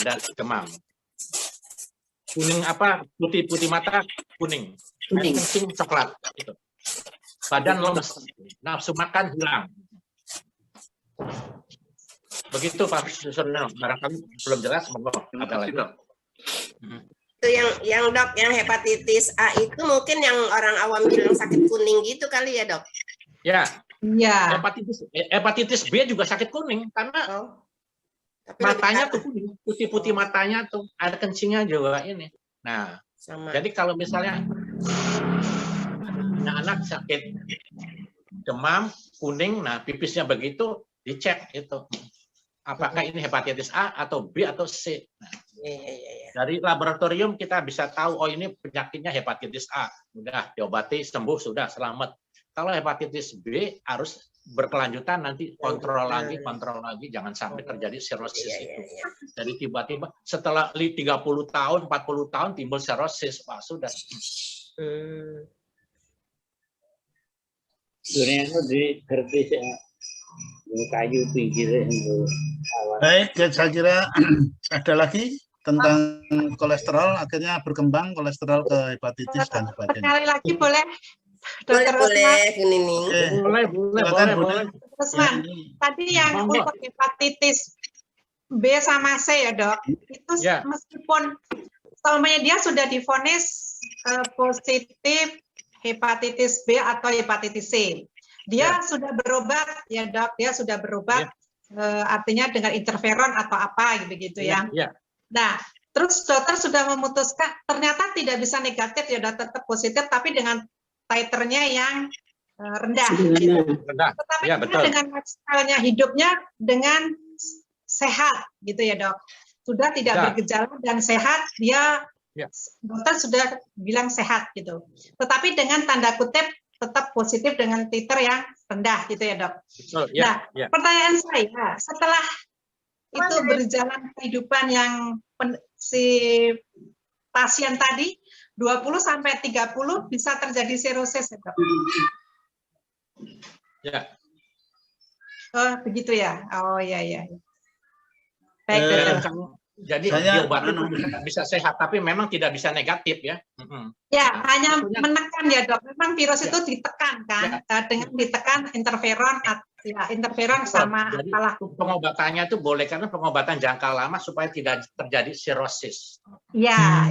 Speaker 2: ada demam. Kuning apa? Putih mata kuning, kencing coklat. Gitu. Badan lemes, nafsu makan hilang. Begitu Pak Susrino, barangkali belum jelas, ada lagi.
Speaker 8: Itu yang dok, yang hepatitis A itu mungkin yang orang awam bilang sakit kuning gitu kali ya dok?
Speaker 2: Ya. Hepatitis B juga sakit kuning karena matanya tuh kuning, putih-putih matanya tuh, ada kencingnya juga ini. Nah, jadi kalau misalnya anak sakit demam kuning, nah pipisnya begitu, dicek itu apakah ini hepatitis A atau B atau C. Nah, dari laboratorium kita bisa tahu, oh ini penyakitnya hepatitis A, udah diobati sembuh sudah selamat. Kalau hepatitis B harus berkelanjutan, nanti kontrol lagi, jangan sampai terjadi sirosis itu. Jadi tiba-tiba setelah 30 tahun, 40 tahun timbul sirosis, Pak sudah.
Speaker 11: Sebenarnya di kertas kayu pinggir.
Speaker 1: Baik, saya kira ada lagi tentang kolesterol, akhirnya berkembang kolesterol ke hepatitis dan sebagainya.
Speaker 9: Sekali lagi boleh?
Speaker 8: Boleh, ini.
Speaker 9: Boleh. Usman, tadi yang untuk hepatitis B sama C ya dok, itu meskipun selamanya dia sudah divonis positif hepatitis B atau hepatitis C, dia sudah berobat ya dok, dia sudah berobat artinya dengan interferon atau apa begitu ya. Nah, terus dokter sudah memutuskan ternyata tidak bisa negatif ya dok, tetap positif tapi dengan titernya yang rendah. Gitu. Tetapi dengan lifestyle-nya hidupnya dengan sehat gitu ya dok, sudah tidak bergejala dan sehat, dia dokter sudah bilang sehat gitu. Tetapi dengan tanda kutip tetap positif dengan titer yang rendah gitu ya dok. Nah, pertanyaan saya, setelah itu berjalan kehidupan yang si pasien tadi 20-30 bisa terjadi sirosis ya dok?
Speaker 2: Ya.
Speaker 9: Oh begitu ya. Oh ya. Baik dokter.
Speaker 2: Jadi diobati bisa sehat, tapi memang tidak bisa negatif ya.
Speaker 9: Ya, hanya menekan ya dok. Memang virus itu ditekan kan, dengan ditekan interferon, interferon sama apalah.
Speaker 2: Pengobatannya itu boleh karena pengobatan jangka lama supaya tidak terjadi sirosis.
Speaker 9: Ya.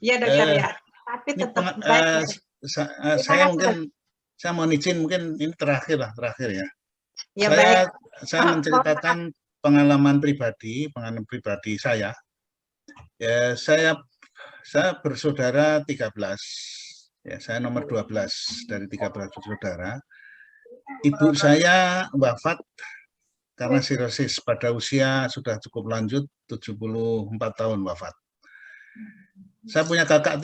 Speaker 9: Iya dokter ya. Tapi tetap baik.
Speaker 1: Saya mau izin mungkin ini terakhir ya.
Speaker 9: Ya baik.
Speaker 1: Saya menceritakan pengalaman pribadi saya. Ya, saya bersaudara 13. Ya, saya nomor 12 dari 13 bersaudara. Ibu saya wafat karena sirosis pada usia sudah cukup lanjut, 74 tahun wafat. Saya punya kakak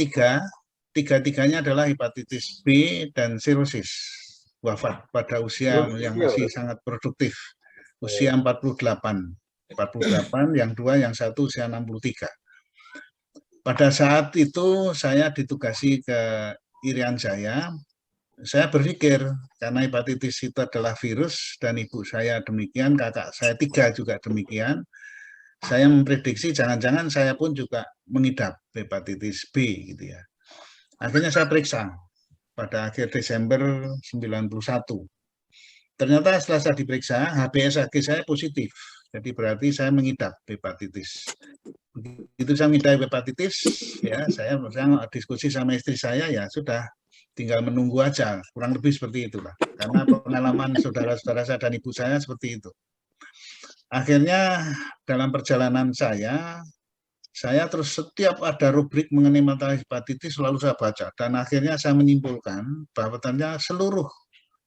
Speaker 1: tiga-tiganya adalah hepatitis B dan sirosis, wafat pada usia yang masih sangat produktif. Usia 48, yang dua, yang satu usia 63. Pada saat itu saya ditugasi ke Irian Jaya. Saya berpikir karena hepatitis itu adalah virus dan ibu saya demikian, kakak saya 3 juga demikian. Saya memprediksi jangan-jangan saya pun juga mengidap hepatitis B gitu ya. Akhirnya saya periksa pada akhir Desember 91. ternyata setelah saya diperiksa, HbSAg saya positif. Jadi berarti saya mengidap hepatitis. Begitu saya mengidap hepatitis, ya saya diskusi sama istri saya, ya sudah tinggal menunggu aja, kurang lebih seperti itulah. Karena pengalaman saudara-saudara saya dan ibu saya seperti itu. Akhirnya dalam perjalanan saya terus setiap ada rubrik mengenai masalah hepatitis selalu saya baca. Dan akhirnya saya menyimpulkan bahwa ternyata seluruh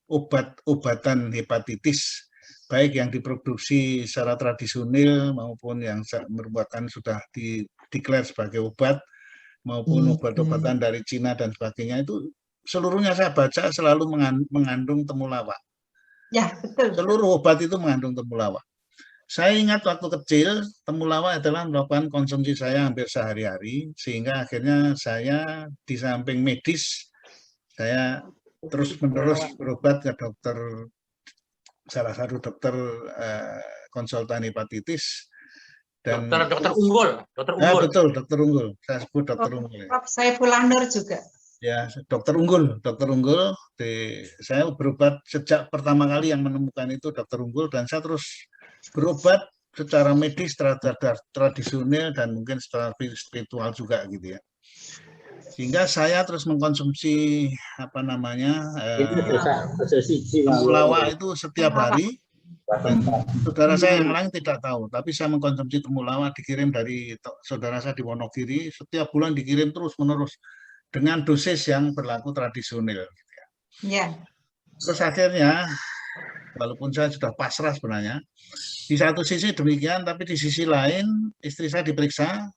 Speaker 1: obat-obatan hepatitis, baik yang diproduksi secara tradisional maupun yang merupakan sudah dideklar sebagai obat, maupun obat-obatan dari Cina dan sebagainya, itu seluruhnya saya baca selalu mengandung temulawak.
Speaker 9: Ya, betul.
Speaker 1: Seluruh obat itu mengandung temulawak. Saya ingat waktu kecil, temulawak adalah merupakan konsumsi saya hampir sehari-hari, sehingga akhirnya saya di samping medis, saya terus-menerus berobat ke dokter, salah satu dokter konsultan hepatitis. Dan
Speaker 2: dokter unggul.
Speaker 1: Ya, betul, dokter unggul. Saya sebut dokter unggul.
Speaker 9: Prof. Saifullah Nur juga.
Speaker 1: Ya, dokter unggul. Saya berobat sejak pertama kali yang menemukan itu dokter unggul, dan saya terus berobat secara medis, tradisional, dan mungkin secara spiritual juga gitu ya. Sehingga saya terus mengkonsumsi temulawak itu setiap hari. Dan saudara saya yang lain tidak tahu, tapi saya mengkonsumsi temulawak, dikirim dari saudara saya di Wonogiri, setiap bulan dikirim terus-menerus dengan dosis yang berlaku tradisional.
Speaker 9: Ya.
Speaker 1: Terus akhirnya, walaupun saya sudah pasrah sebenarnya, di satu sisi demikian, tapi di sisi lain istri saya diperiksa,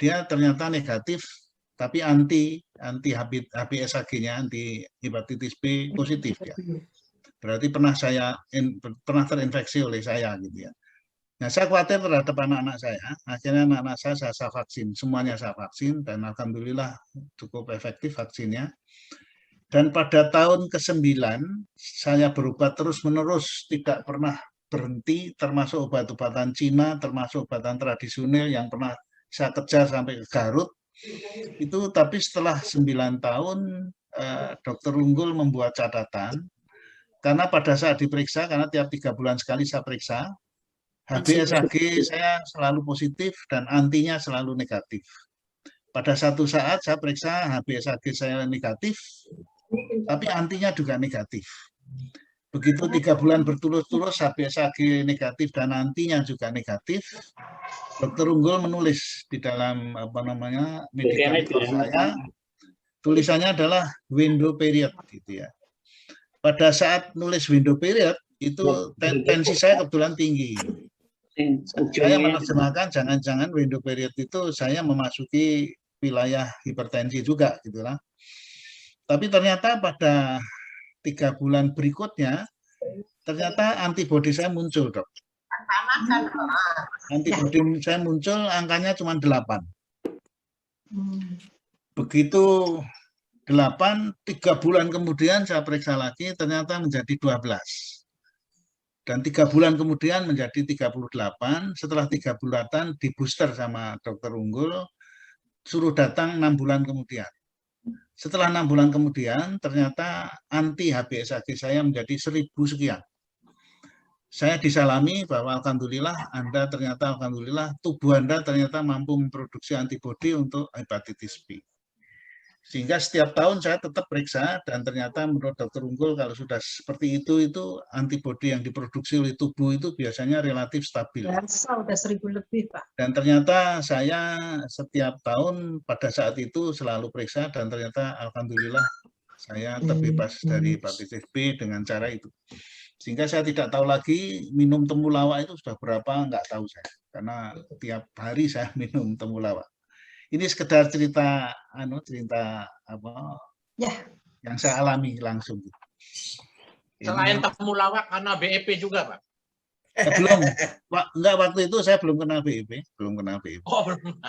Speaker 1: dia ternyata negatif, tapi anti HbSAg-nya, anti hepatitis B positif ya. Berarti pernah terinfeksi oleh saya gitu ya. Nah, saya khawatir terhadap anak-anak saya. Akhirnya anak-anak saya vaksin, semuanya saya vaksin, dan alhamdulillah cukup efektif vaksinnya. Dan pada tahun ke-9 saya berobat terus-menerus, tidak pernah berhenti, termasuk obat-obatan Cina, termasuk obatan tradisional yang pernah saya kejar sampai ke Garut. Itu tapi setelah 9 tahun dokter unggul membuat catatan, karena pada saat diperiksa, karena tiap 3 bulan sekali saya periksa, HbSAg saya selalu positif dan antinya selalu negatif. Pada satu saat saya periksa HbSAg saya negatif, tapi antinya juga negatif. Begitu 3 bulan berturut-turut HbSAg negatif dan antinya juga negatif, dokter unggul menulis di dalam medical report saya, tulisannya adalah window period gitu ya. Pada saat nulis window period itu tensi saya kebetulan tinggi. Saya menerjemahkan jangan-jangan window period itu saya memasuki wilayah hipertensi juga gitulah. Tapi ternyata pada 3 bulan berikutnya ternyata antibodi saya muncul, Dok. Antibodi saya muncul, angkanya cuma 8. Begitu 8, 3 bulan kemudian saya periksa lagi, ternyata menjadi 12. Dan 3 bulan kemudian menjadi 38, setelah 3 bulan di booster sama dokter unggul, suruh datang 6 bulan kemudian. Setelah 6 bulan kemudian, ternyata anti HbSAg saya menjadi 1000 sekian. Saya disalami bahwa alhamdulillah tubuh Anda ternyata mampu memproduksi antibodi untuk hepatitis B. Sehingga setiap tahun saya tetap periksa, dan ternyata menurut dokter unggul kalau sudah seperti itu antibodi yang diproduksi oleh tubuh itu biasanya relatif stabil.
Speaker 9: Biasa udah 1000 lebih, Pak.
Speaker 1: Dan ternyata saya setiap tahun pada saat itu selalu periksa, dan ternyata alhamdulillah saya terbebas dari hepatitis B dengan cara itu. Sehingga saya tidak tahu lagi minum temulawak itu sudah berapa, nggak tahu saya. Karena tiap hari saya minum temulawak. Ini sekedar cerita yang saya alami langsung.
Speaker 2: Selain temulawak karena BEP juga, Pak?
Speaker 1: Belum, enggak, waktu itu saya belum kena BEP,
Speaker 2: Oh, belum.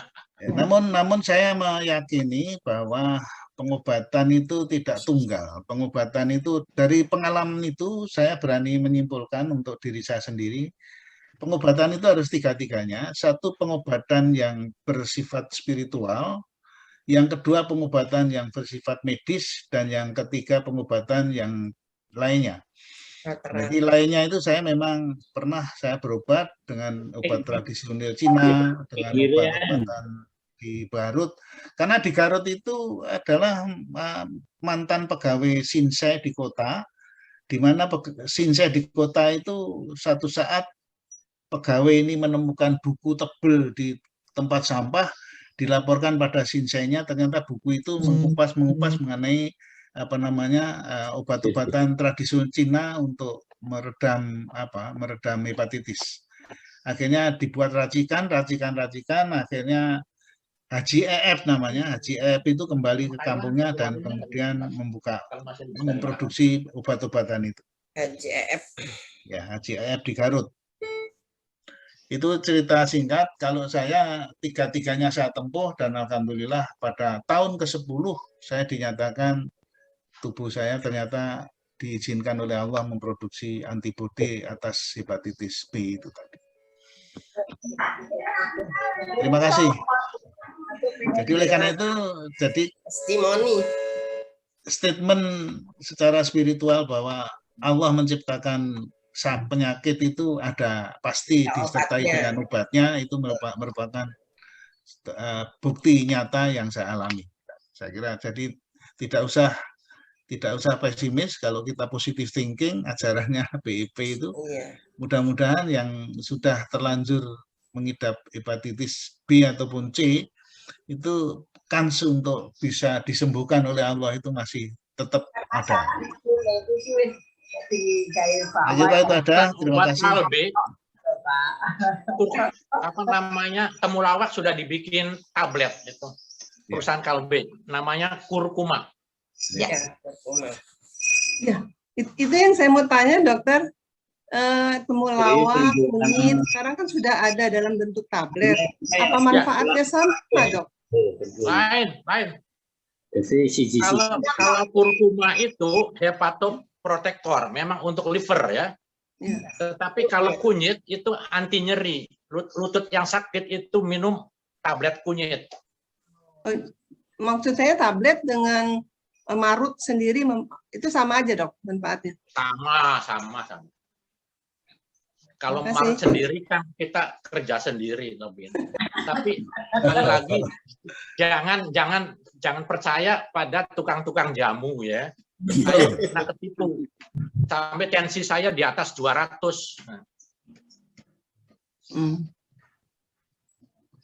Speaker 1: Namun saya meyakini bahwa pengobatan itu tidak tunggal. Pengobatan itu dari pengalaman itu saya berani menyimpulkan untuk diri saya sendiri. Pengobatan itu harus tiga-tiganya. Satu, pengobatan yang bersifat spiritual. Yang kedua, pengobatan yang bersifat medis. Dan yang ketiga, pengobatan yang lainnya. Jadi lainnya itu saya memang pernah saya berobat dengan obat tradisional Cina, dengan obat-obatan di Garut. Karena di Garut itu adalah mantan pegawai Sinsai di kota, di mana Sinsai di kota itu satu saat pegawai ini menemukan buku tebel di tempat sampah, dilaporkan pada Sinsainya, ternyata buku itu mengupas mengenai obat-obatan tradisional Cina untuk meredam hepatitis. Akhirnya dibuat racikan, akhirnya Haji EF namanya, Haji EF itu kembali ke kampungnya dan kemudian memproduksi obat-obatan itu.
Speaker 8: Haji EF.
Speaker 1: Ya, Haji EF di Garut. Itu cerita singkat. Kalau saya tiga-tiganya saya tempuh dan alhamdulillah pada tahun ke-10 saya dinyatakan tubuh saya ternyata diizinkan oleh Allah memproduksi antibodi atas hepatitis B itu tadi. Terima kasih. Jadi oleh karena itu, jadi
Speaker 8: testimoni,
Speaker 1: statement secara spiritual bahwa Allah menciptakan penyakit itu ada pasti disertai dengan obatnya, itu merupakan bukti nyata yang saya alami. Saya kira jadi tidak usah pesimis kalau kita positive thinking, ajarannya BIP itu. Mudah-mudahan yang sudah terlanjur mengidap hepatitis B ataupun C itu kans untuk bisa disembuhkan oleh Allah itu masih tetap ada. Ayo Pak, itu ada. Terima kasih.
Speaker 2: Apa namanya, temulawak sudah dibikin tablet itu. Perusahaan Kalbe, namanya kurkuma.
Speaker 7: Ya. Ya, itu yang saya mau tanya dokter, temulawak, kunyit, sekarang kan sudah ada dalam bentuk tablet. Apa manfaatnya sama dok?
Speaker 2: Lain. Kalau kurkuma itu hepatoprotektor, memang untuk liver ya. Tetapi kalau kunyit itu anti nyeri. Lutut yang sakit itu minum tablet kunyit.
Speaker 7: Maksud saya tablet dengan marut sendiri itu sama aja dok manfaatnya?
Speaker 2: Sama. Kalau marut sendiri kan kita kerja sendiri lebih. Tapi sekali lagi jangan percaya pada tukang-tukang jamu ya. Saya pernah ketipu. Sampai tensi saya di atas 200.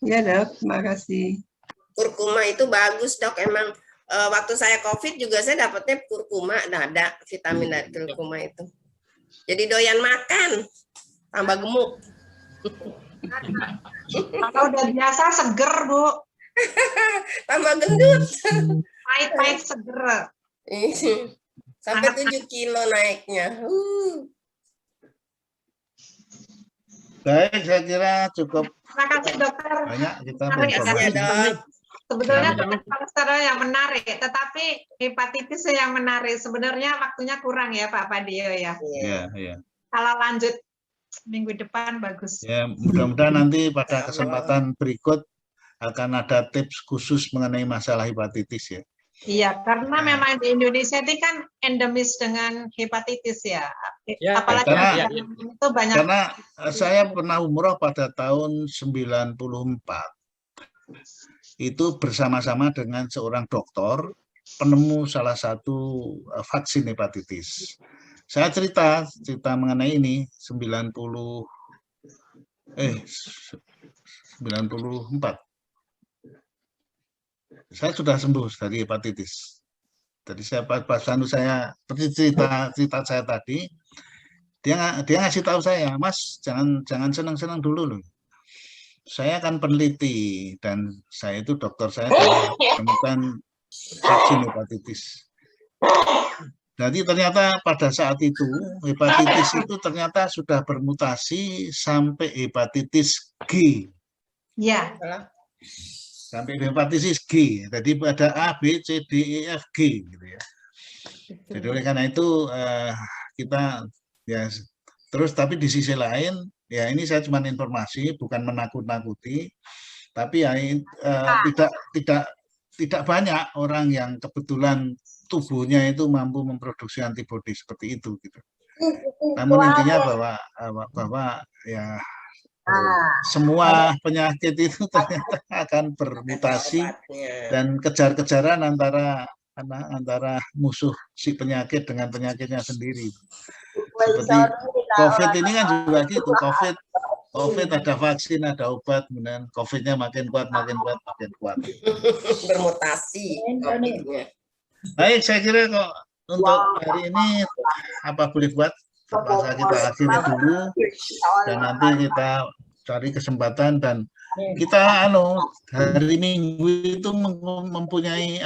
Speaker 7: Ya dok, terima kasih.
Speaker 8: Kurkuma itu bagus dok, emang waktu saya COVID juga saya dapatnya kurkuma, ada vitamin dari kurkuma itu. Jadi doyan makan, tambah gemuk.
Speaker 9: Kalau udah biasa seger Bu.
Speaker 8: Tambah gendut.
Speaker 9: Pahit-pahit seger.
Speaker 8: Sampai 7 kilo naiknya.
Speaker 1: Baik, saya kira cukup.
Speaker 9: Terima kasih dokter.
Speaker 1: Banyak kita
Speaker 9: Sebetulnya kolesterol yang menarik, tetapi hepatitis yang menarik. Sebenarnya waktunya kurang ya Pak Padio ya.
Speaker 1: Iya.
Speaker 9: Kalau lanjut minggu depan bagus.
Speaker 1: Ya, mudah-mudahan nanti pada kesempatan berikut akan ada tips khusus mengenai masalah hepatitis ya.
Speaker 9: Iya, karena memang di Indonesia ini kan endemis dengan hepatitis ya. Apalagi itu banyak.
Speaker 1: Karena saya pernah umroh pada tahun 94. Itu bersama-sama dengan seorang dokter penemu salah satu vaksin hepatitis. Saya cerita mengenai ini 94. Saya sudah sembuh dari hepatitis. Jadi saya cerita saya tadi, dia ngasih tahu saya, Mas, jangan senang-senang dulu loh. Saya akan peneliti dan saya itu dokter saya menemukan vaksin hepatitis. Jadi ternyata pada saat itu hepatitis itu ternyata sudah bermutasi sampai hepatitis G.
Speaker 9: Ya.
Speaker 1: Sampai hepatitis G. Jadi pada A, B, C, D, E, F, G gitu ya. Jadi oleh karena itu kita ya terus tapi di sisi lain ya ini saya cuma informasi, bukan menakut-nakuti, tapi ya tidak banyak orang yang kebetulan tubuhnya itu mampu memproduksi antibodi seperti itu gitu. Namun intinya bahwa ya semua penyakit itu ternyata akan bermutasi dan kejar-kejaran antara musuh si penyakit dengan penyakitnya sendiri. Seperti COVID ini kan juga gitu. COVID ada vaksin, ada obat, kemudian COVID-nya makin kuat.
Speaker 8: Bermutasi.
Speaker 1: Baik, saya kira kok untuk hari ini apa boleh buat? Masa kita akhiri dulu dan nanti kita cari kesempatan dan kita hari Minggu itu mempunyai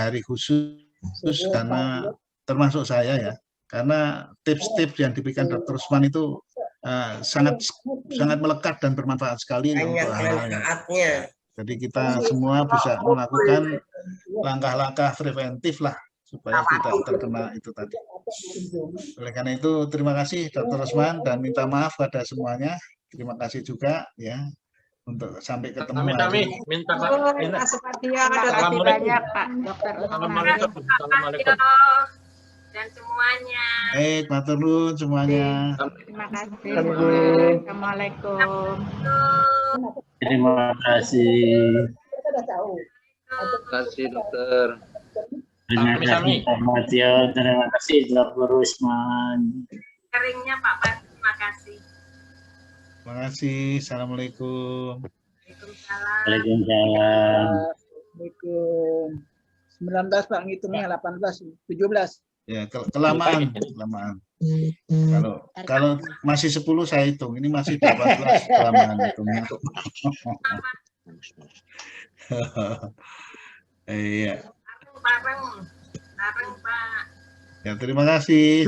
Speaker 1: hari khusus karena termasuk saya ya, karena tips-tips yang diberikan Dr. Usman itu sangat melekat dan bermanfaat sekali untuk hal-hal. Jadi kita semua bisa melakukan langkah-langkah preventif lah supaya tidak terkena itu tadi. Oleh karena itu terima kasih Dr. Usman dan minta maaf pada semuanya. Terima kasih juga ya untuk sampai ketemu lagi.
Speaker 2: Minta
Speaker 4: Assalamualaikum banyak Pak Dr.
Speaker 6: Assalamualaikum dan semuanya.
Speaker 1: Baik, matur nuwun semuanya.
Speaker 4: Terima kasih. Assalamualaikum.
Speaker 11: Terima kasih.
Speaker 10: Terima kasih dokter.
Speaker 11: Terima kasih Pak Matio, terima kasih Dr. Usman.
Speaker 6: Keringnya Pak, terima kasih.
Speaker 1: Terima kasih. Assalamualaikum.
Speaker 11: Waalaikumsalam.
Speaker 12: Assalamualaikum. 19 Pak ngitungnya 18, 17.
Speaker 1: Ya, kelamaan. Kalau masih 10 saya hitung, ini masih 18 kelamaan hitungnya. Iya.
Speaker 6: Bareng Pak.
Speaker 1: Ya, terima kasih.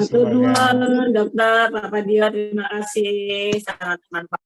Speaker 3: Dokter Pak Padio, terima kasih. Sangat bermanfaat.